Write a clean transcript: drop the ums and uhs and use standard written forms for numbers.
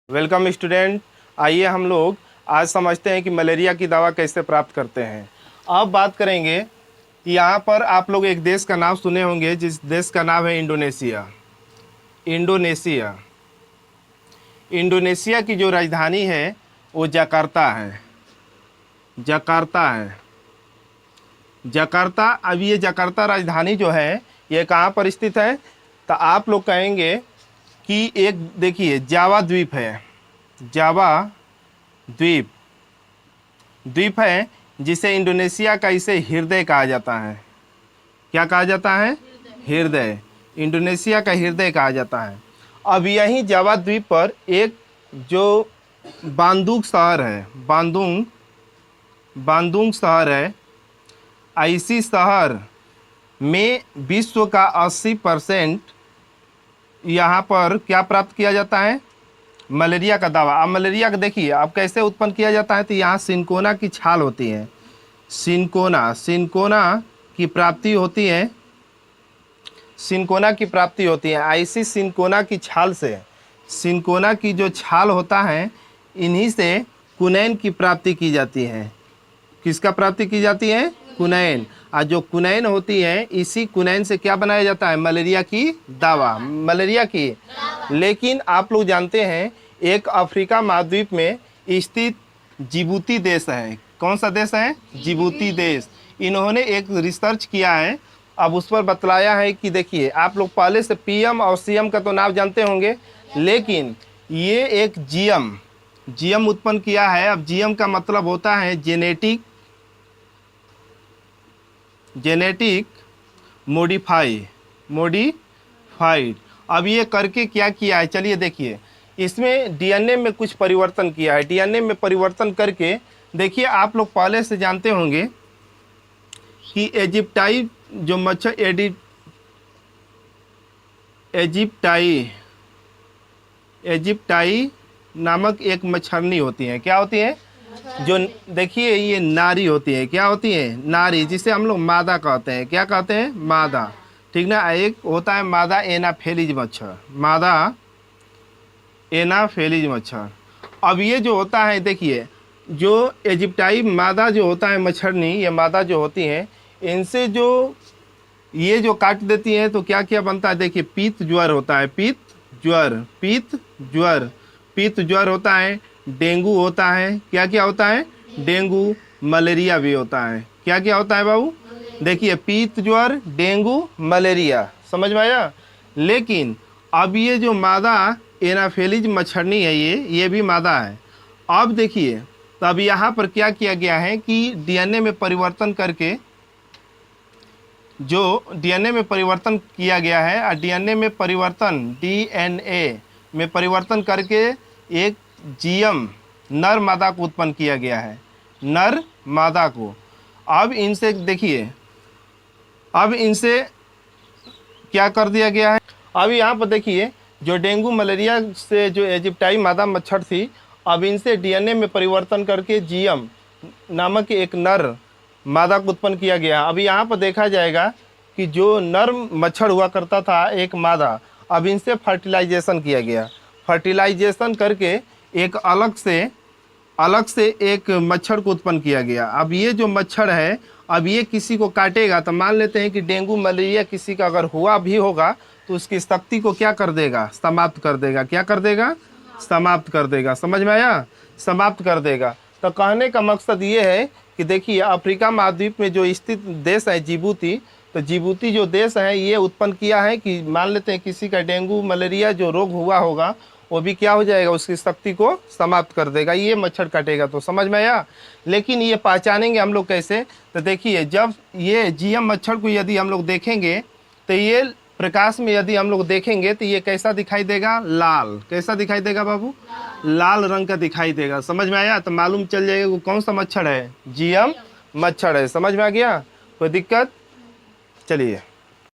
Welcome student. आइए हम लोग आज समझते हैं कि मलेरिया की दवा कैसे प्राप्त करते हैं। अब बात करेंगे कि यहाँ पर आप लोग एक देश का नाम सुने होंगे, जिस देश का नाम है इंडोनेशिया। इंडोनेशिया इंडोनेशिया की जो राजधानी है वो जकार्ता है। जकार्ता है जकार्ता। अब ये जकार्ता राजधानी जो है ये कहाँ पर स्थित है, तो आप लोग कहेंगे कि एक देखिए जावा द्वीप है। जावा द्वीप द्वीप है जिसे इंडोनेशिया का इसे हृदय कहा जाता है। क्या कहा जाता है? हृदय। इंडोनेशिया का हृदय कहा जाता है। अब यहीं जावा द्वीप पर एक जो बांदुंग शहर है, बांदुंग शहर है। इसी शहर में विश्व का 80% यहाँ पर क्या प्राप्त किया जाता है? मलेरिया का दवा। अब मलेरिया का देखिए अब कैसे उत्पन्न किया जाता है, तो यहाँ सिनकोना की छाल होती है। सिनकोना की प्राप्ति होती है। सिनकोना की प्राप्ति होती है। ऐसी सिनकोना की छाल से, सिनकोना की जो छाल होता है, इन्हीं से कुनैन की प्राप्ति की जाती है। किसका प्राप्ति की जाती है? कुनैन। और जो कुनैन होती है, इसी कुनैन से क्या बनाया जाता है? मलेरिया की दवा। मलेरिया की। लेकिन आप लोग जानते हैं एक अफ्रीका महाद्वीप में स्थित जिबूती देश है। कौन सा देश है? जिबूती देश। इन्होंने एक रिसर्च किया है। अब उस पर बतलाया है कि देखिए आप लोग पहले से पीएम और सीएम का तो नाम जानते होंगे, लेकिन ये एक जीएम उत्पन्न किया है। अब जीएम का मतलब होता है जेनेटिक मॉडिफाइड। अब ये करके क्या किया है, चलिए देखिए। इसमें डीएनए में कुछ परिवर्तन किया है। डीएनए में परिवर्तन करके देखिए, आप लोग पहले से जानते होंगे कि इजिप्टाई जो मच्छर इजिप्टाई नामक एक मच्छरनी होती है। क्या होती है? जो देखिए ये नारी होती है। क्या होती है? नारी, जिसे हम लोग मादा कहते हैं। क्या कहते हैं? मादा। ठीक ना। एक होता है मादा एनाफेलिज मच्छर। मादा एनाफेलिज मच्छर। अब ये जो होता है, देखिए जो इजिप्टाई मादा जो होता है मच्छरनी, ये मादा जो होती है, इनसे जो ये जो काट देती है तो क्या क्या बनता है? देखिए पीत ज्वर होता है। पीत ज्वर होता है। डेंगू होता है। क्या क्या होता है? डेंगू। मलेरिया भी होता है। क्या क्या होता है बाबू? देखिए पीत ज्वर, डेंगू, मलेरिया। समझ में आया? लेकिन अब ये जो मादा एनाफेलिज मच्छरनी है, ये भी मादा है। अब देखिए, तब यहाँ पर क्या किया गया है कि डीएनए में परिवर्तन करके, जो डीएनए में परिवर्तन किया गया है, और डीएनए में परिवर्तन करके एक जीएम नर मादा को उत्पन्न किया गया है। नर मादा को। अब इनसे देखिए, अब इनसे क्या कर दिया गया है। अब यहाँ पर देखिए जो डेंगू मलेरिया से जो इजिप्टाई मादा मच्छर थी, अब इनसे डीएनए में परिवर्तन करके जीएम नामक एक नर मादा को उत्पन्न किया गया। अब यहाँ पर देखा जाएगा कि जो नर मच्छर हुआ करता था एक मादा, अब इनसे फर्टिलाइजेशन किया गया। फर्टिलाइजेशन करके एक अलग से एक मच्छर को उत्पन्न किया गया। अब ये जो मच्छर है, अब ये किसी को काटेगा तो मान लेते हैं कि डेंगू मलेरिया किसी का अगर हुआ भी होगा तो उसकी शक्ति को क्या कर देगा? समाप्त कर देगा। क्या कर देगा? समाप्त कर देगा। समझ में आया? समाप्त कर देगा। तो कहने का मकसद ये है कि देखिए अफ्रीका महाद्वीप में जो स्थित देश है जिबूती, तो जिबूती जो देश है ये उत्पन्न किया है कि मान लेते हैं किसी का डेंगू मलेरिया जो रोग हुआ होगा, वो भी क्या हो जाएगा? उसकी शक्ति को समाप्त कर देगा। ये मच्छर काटेगा। तो समझ में आया? लेकिन ये पहचानेंगे हम लोग कैसे? तो देखिए जब ये जीएम मच्छर को यदि हम लोग देखेंगे, तो ये प्रकाश में यदि हम लोग देखेंगे तो ये कैसा दिखाई देगा? लाल। कैसा दिखाई देगा बाबू? लाल रंग का दिखाई देगा। समझ में आया? तो मालूम चल जाएगा वो कौन सा मच्छर है? जीएम मच्छर है। समझ में आ गया? कोई दिक्कत? चलिए।